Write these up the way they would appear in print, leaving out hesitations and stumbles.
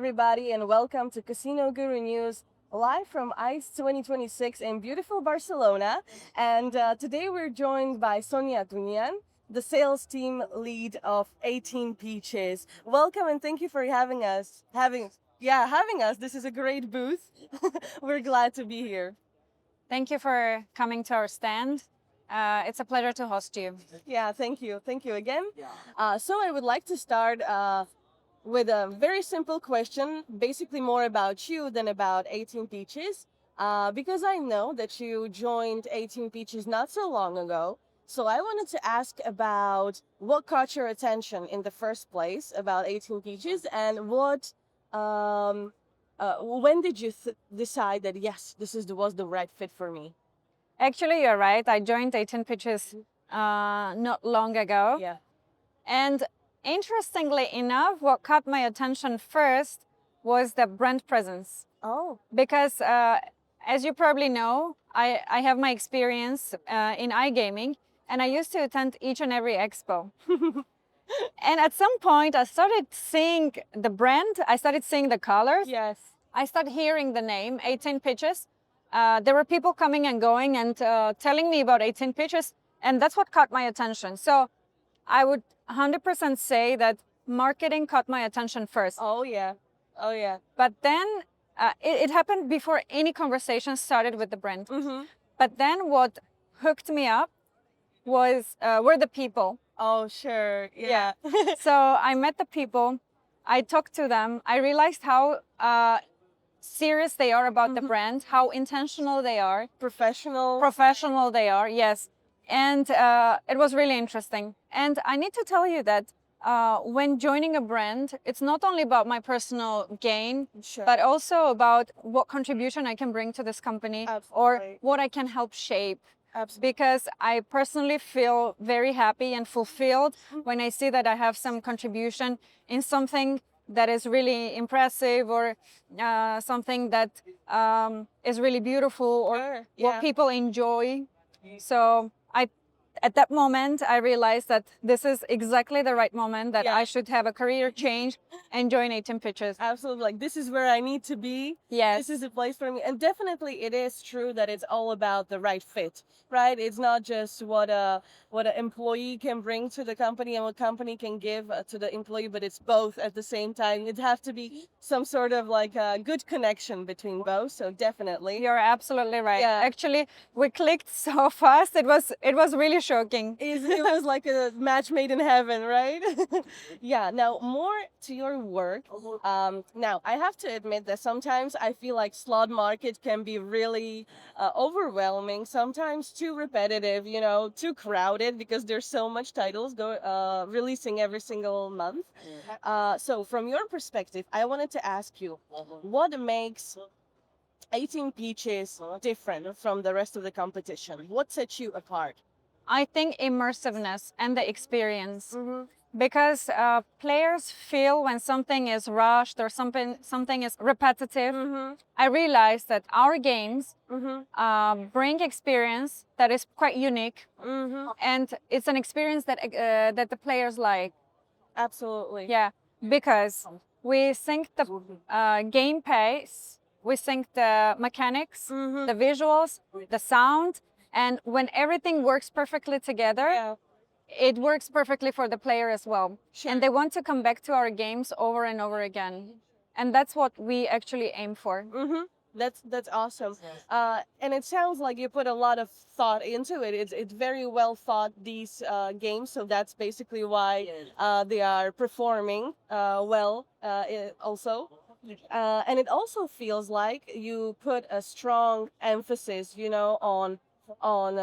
everybody, and welcome to Casino Guru News, live from ICE 2026 in beautiful Barcelona. And today we're joined by Sona Tunyan, the sales team lead of 18Peaches. Welcome and thank you for having us. Having us. This is a great booth. We're glad to be here. Thank you for coming to our stand. It's a pleasure to host you. Yeah, thank you. Thank you again. So I would like to start with a very simple question, basically more about you than about 18Peaches, because I know that you joined 18Peaches not so long ago. So I wanted to ask about what caught your attention in the first place about 18Peaches, and when did you decide that yes, was the right fit for me? Actually, you're right. I joined 18Peaches not long ago. Yeah. And interestingly enough, what caught my attention first was the brand presence. Oh. Because as you probably know, I have my experience in iGaming, and I used to attend each and every expo. And at some point, I started seeing the brand, I started seeing the colors. Yes. I started hearing the name 18Peaches. There were people coming and going and telling me about 18Peaches, and that's what caught my attention. So I would 100% say that marketing caught my attention first. Oh, yeah. Oh, yeah. But then it happened before any conversation started with the brand. Mm-hmm. But then what hooked me up were the people. Oh, sure. Yeah. So I met the people, I talked to them, I realized how serious they are about the brand, how intentional they are. Professional they are, yes. And it was really interesting. And I need to tell you that when joining a brand, it's not only about my personal gain, Sure. but also about what contribution I can bring to this company. Absolutely. Or what I can help shape. Absolutely. Because I personally feel very happy and fulfilled when I see that I have some contribution in something that is really impressive, or something that is really beautiful, or Sure. what Yeah. people enjoy. So at that moment, I realized that this is exactly the right moment that Yeah. I should have a career change and join 18Peaches. Absolutely. Like, this is where I need to be. Yes. This is the place for me. And definitely it is true that it's all about the right fit, right? It's not just what an employee can bring to the company and what company can give to the employee, but it's both at the same time. It has to be some sort of like a good connection between both. So definitely. You're absolutely right. Yeah. Actually, we clicked so fast. It was really shocking. It was like a match made in heaven, right? Yeah. Now, more to your work. Now, I have to admit that sometimes I feel like slot market can be really overwhelming. Sometimes too repetitive, too crowded because there's so much titles releasing every single month. So, from your perspective, I wanted to ask you, what makes 18Peaches different from the rest of the competition? What sets you apart? I think immersiveness and the experience. Because players feel when something is rushed or something is repetitive. I realized that our games bring experience that is quite unique, and it's an experience that the players like. Absolutely. Yeah, because we sync the game pace, we sync the mechanics, the visuals, the sound, and when everything works perfectly together, Yeah. it works perfectly for the player as well. Sure. And they want to come back to our games over and over again. And that's what we actually aim for. That's awesome. And it sounds like you put a lot of thought into it. It's very well thought, these games. So that's basically why they are performing well also. And it also feels like you put a strong emphasis, on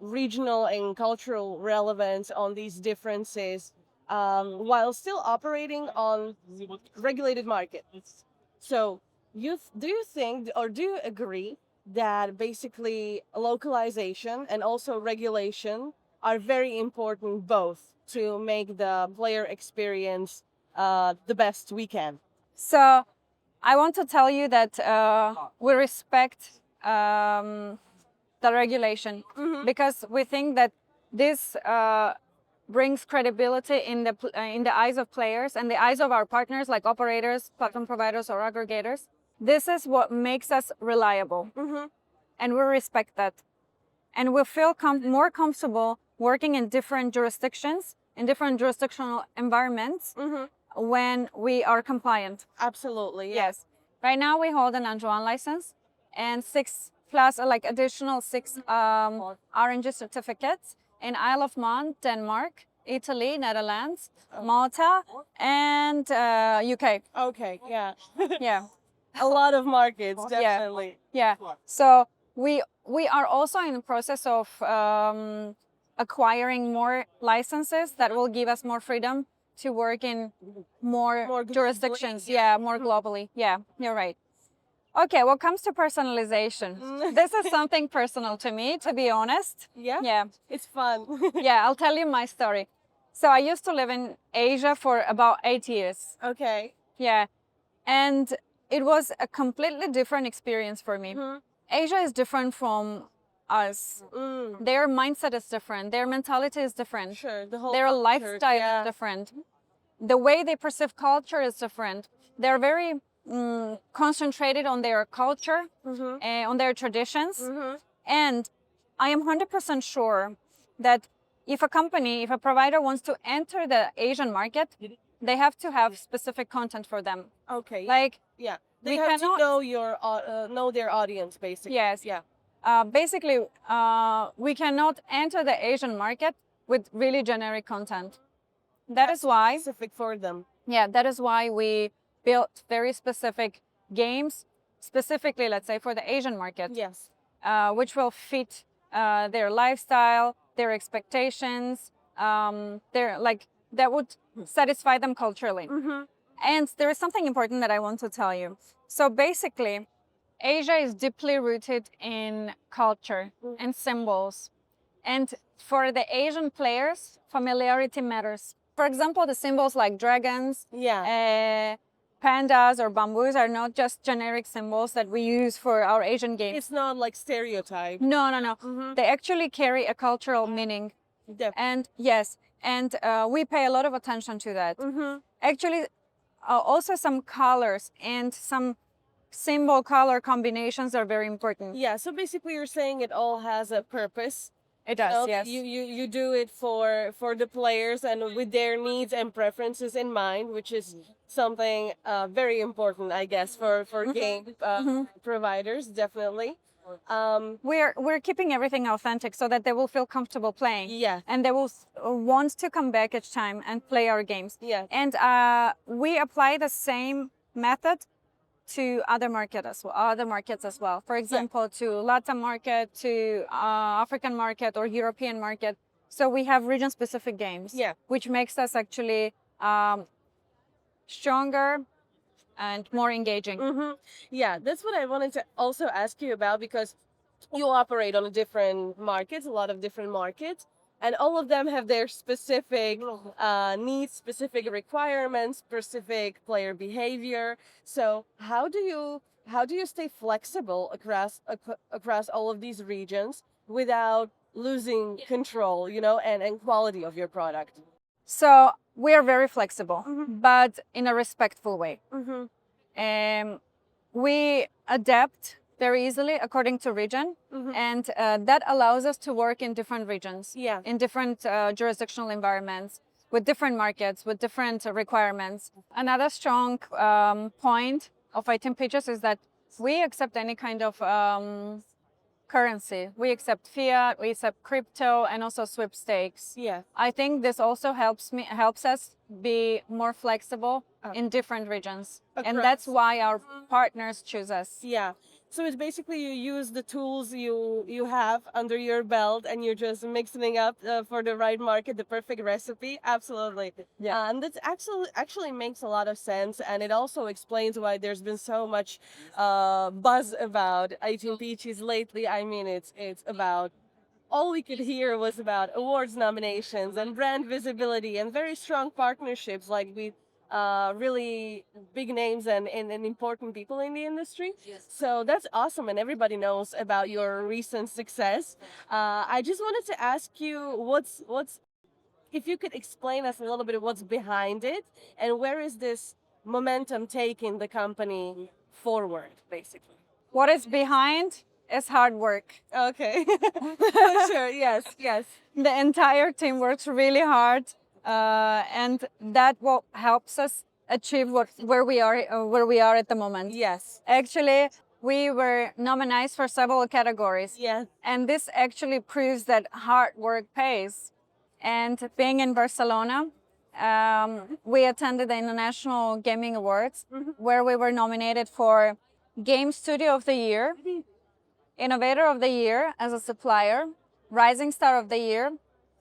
regional and cultural relevance, on these differences, while still operating on regulated markets. So, do you think, or do you agree that basically localization and also regulation are very important both to make the player experience the best we can? So I want to tell you that we respect the regulation, because we think that this brings credibility in the eyes of players and the eyes of our partners like operators, platform providers, or aggregators. This is what makes us reliable, and we respect that. And we feel more comfortable working in different jurisdictions, in different jurisdictional environments when we are compliant. Absolutely. Yeah. Yes. Right now we hold an Anjouan license and 6 plus like additional 6 RNG certificates in Isle of Man, Denmark, Italy, Netherlands, Malta, and UK. Okay. Yeah. Yeah. A lot of markets, definitely. Yeah. So we are also in the process of acquiring more licenses that will give us more freedom to work in more jurisdictions. Yeah, more globally. Yeah, you're right. Okay, what comes to personalization? This is something personal to me, to be honest. Yeah? Yeah. It's fun. Yeah, I'll tell you my story. So I used to live in Asia for about 8 years. Okay. Yeah. And it was a completely different experience for me. Asia is different from us. Their mindset is different. Their mentality is different. Sure. Their lifestyle is different. The way they perceive culture is different. They're very concentrated on their culture, on their traditions. And I am 100% sure that if a company, if a provider wants to enter the Asian market, they have to have specific content for them. Okay. Like, yeah. we They have cannot to know their audience, basically. Yes. Yeah. Basically, we cannot enter the Asian market with really generic content. That is why, Specific for them. yeah, that is why we built very specific games, specifically, let's say, for the Asian market, Yes. which will fit their lifestyle, their expectations, that would satisfy them culturally. And there is something important that I want to tell you. So basically, Asia is deeply rooted in culture and symbols. And for the Asian players, familiarity matters. For example, the symbols like dragons, pandas, or bamboos are not just generic symbols that we use for our Asian games. It's not like stereotype. No. They actually carry a cultural meaning. And yes, and we pay a lot of attention to that. Actually, also some colors and some symbol color combinations are very important. Yeah, so basically you're saying it all has a purpose. It does, yes. You do it for the players and with their needs and preferences in mind, which is something very important, I guess, for game providers, definitely. We're keeping everything authentic so that they will feel comfortable playing. Yeah. And they will want to come back each time and play our games. Yeah. And we apply the same method to other markets as well. For example, to Latin market, to African market, or European market. So we have region-specific games, which makes us actually stronger and more engaging. Yeah, that's what I wanted to also ask you about, because you operate on different markets, a lot of different markets, and all of them have their specific needs, specific requirements, specific player behavior. So how do you stay flexible across all of these regions without losing control, and quality of your product? So we are very flexible, but in a respectful way. We adapt very easily according to region, and that allows us to work in different regions, in different jurisdictional environments, with different markets, with different requirements. Another strong point of 18Peaches is that we accept any kind of currency. We accept fiat, we accept crypto, and also sweepstakes. Yeah. I think this also helps us be more flexible in different regions. And that's why our partners choose us. Yeah. So it's basically you use the tools you have under your belt, and you're just mixing up for the right market, the perfect recipe. Absolutely. Yeah. And that actually makes a lot of sense, and it also explains why there's been so much buzz about 18Peaches lately. I mean, it's about, all we could hear was about awards nominations and brand visibility and very strong partnerships, like with really big names and important people in the industry. So that's awesome, and everybody knows about your recent success. I just wanted to ask you, what's if you could explain us a little bit what's behind it and where is this momentum taking the company forward, basically. What is behind is hard work. Okay. For sure. Yes. Yes. The entire team works really hard, and that what helps us achieve where we are at the moment. Yes. Actually, we were nominated for several categories. Yes. And this actually proves that hard work pays. And being in Barcelona, we attended the International Gaming Awards, where we were nominated for Game Studio of the Year, Innovator of the Year as a supplier, Rising Star of the Year,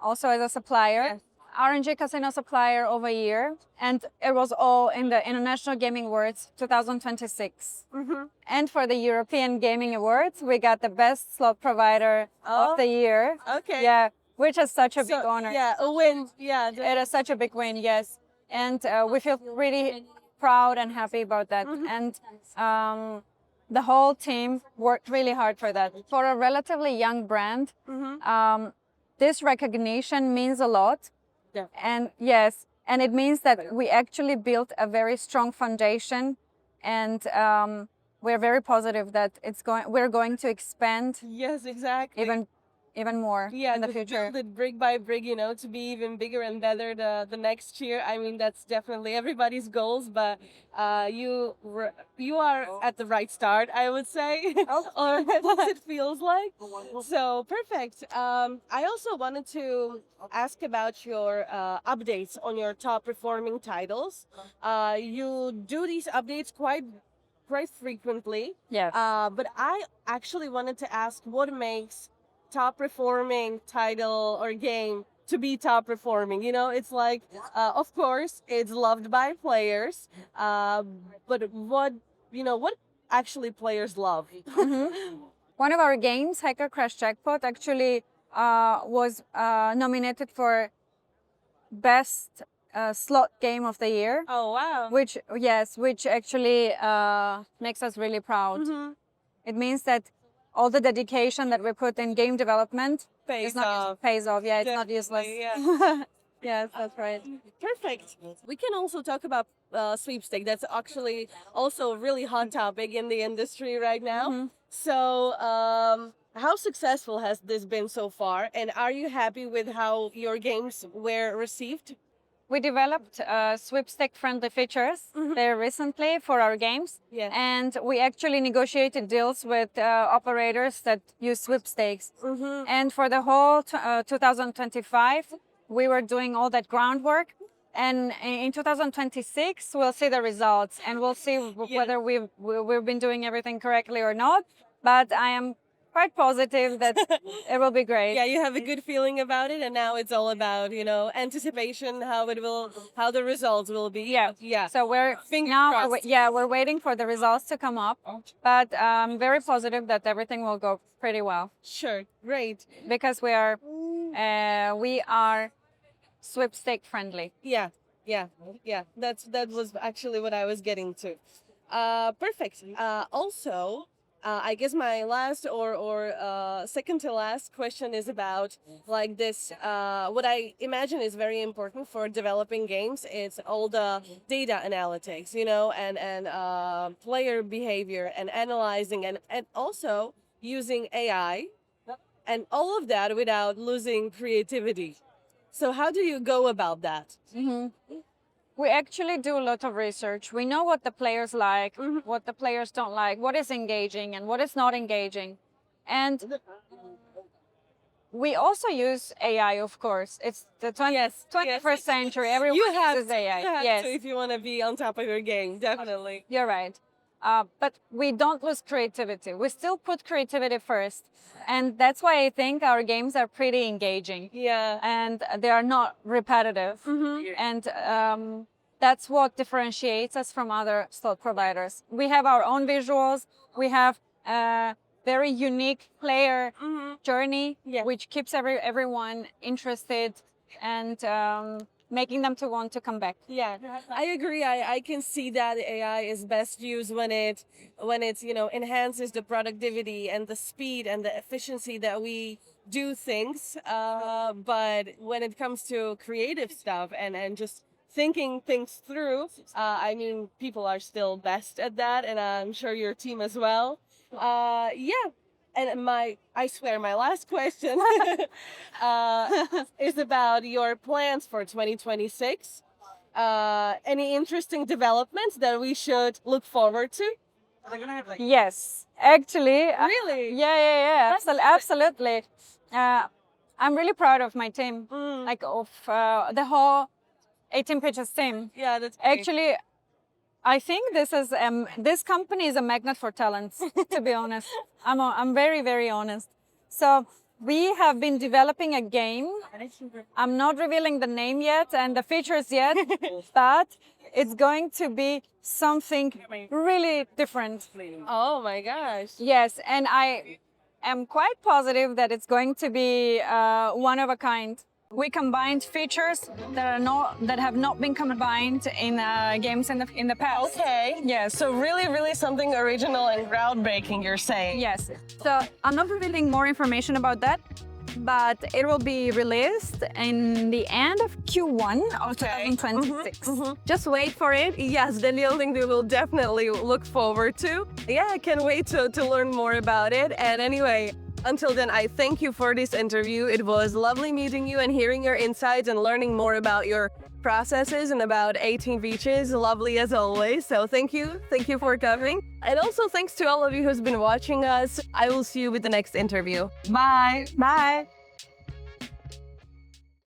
also as a supplier, Yes. RNG Casino Supplier of a Year, and it was all in the International Gaming Awards 2026. And for the European Gaming Awards, we got the Best Slot Provider of the Year. Okay. Yeah, which is such a big honor. Yeah, a win. Yeah. It is such a big win, yes. And we feel really proud and happy about that. And the whole team worked really hard for that. For a relatively young brand, this recognition means a lot. Yeah. And yes, and it means that we actually built a very strong foundation, and we're very positive that we're going to expand Yes, exactly. even more in the future. Build it brick by brick, to be even bigger and better the next year. I mean, that's definitely everybody's goals, but you are at the right start, I would say, or at least it feels like. So perfect. I also wanted to ask about your updates on your top performing titles. You do these updates quite frequently. Yes. But I actually wanted to ask what makes top performing title or game to be top performing. It's like, of course, it's loved by players, but what actually players love? One of our games, Hacker Crash Jackpot, actually was nominated for Best Slot Game of the Year. Oh, wow. Which actually makes us really proud. It means that all the dedication that we put in game development Pays off. Yeah, it's not useless. Yeah. Yes, that's right. Perfect. We can also talk about sweepstake. That's actually also a really hot topic in the industry right now. So, how successful has this been so far? And are you happy with how your games were received? We developed sweepstake-friendly features very recently for our games. Yeah. And we actually negotiated deals with operators that use sweepstakes. And for the whole 2025, we were doing all that groundwork. And in 2026, we'll see the results, and we'll see whether we've been doing everything correctly or not. But I am quite positive that it will be great. Yeah, you have a good feeling about it, and now it's all about anticipation, how the results will be. Yeah. So we're we're waiting for the results to come up, but I'm very positive that everything will go pretty well. Sure, great. Because we are sweepstake friendly. Yeah. That was actually what I was getting to. Perfect. Also, I guess my last or second to last question is about like this. What I imagine is very important for developing games. It's all the data analytics, and player behavior and analyzing and also using AI, and all of that without losing creativity. So how do you go about that? We actually do a lot of research. We know what the players like, what the players don't like, what is engaging and what is not engaging. And we also use AI, of course. It's the 21st century. Everyone uses AI. You have to if you want to be on top of your game, definitely. You're right. But we don't lose creativity. We still put creativity first. And that's why I think our games are pretty engaging. Yeah. And they are not repetitive. And that's what differentiates us from other slot providers. We have our own visuals. We have a very unique player journey, which keeps everyone interested. And making them to want to come back. Yeah, I agree. I can see that AI is best used when it's enhances the productivity and the speed and the efficiency that we do things. But when it comes to creative stuff and just thinking things through, I mean, people are still best at that, and I'm sure your team as well. Yeah. And I swear, my last question is about your plans for 2026. Any interesting developments that we should look forward to? Yes, actually. Really? Yeah. Absolutely. I'm really proud of my team, like of the whole 18Peaches team. Yeah, that's great. Actually, I think this company is a magnet for talents. To be honest, I'm very honest. So we have been developing a game. I'm not revealing the name yet and the features yet, but it's going to be something really different. Oh my gosh. Yes, and I am quite positive that it's going to be one of a kind. We combined features that have not been combined in games in the past. Okay. Yes. So really something original and groundbreaking, you're saying. Yes. So I'm not revealing more information about that, but it will be released in the end of Q1 of 2026. Just wait for it. Yes, then the thing we will definitely look forward to. Yeah, I can't wait to learn more about it. And anyway, until then, I thank you for this interview. It was lovely meeting you and hearing your insights and learning more about your processes and about 18Peaches. Lovely as always. So thank you. Thank you for coming. And also thanks to all of you who's been watching us. I will see you with the next interview. Bye. Bye.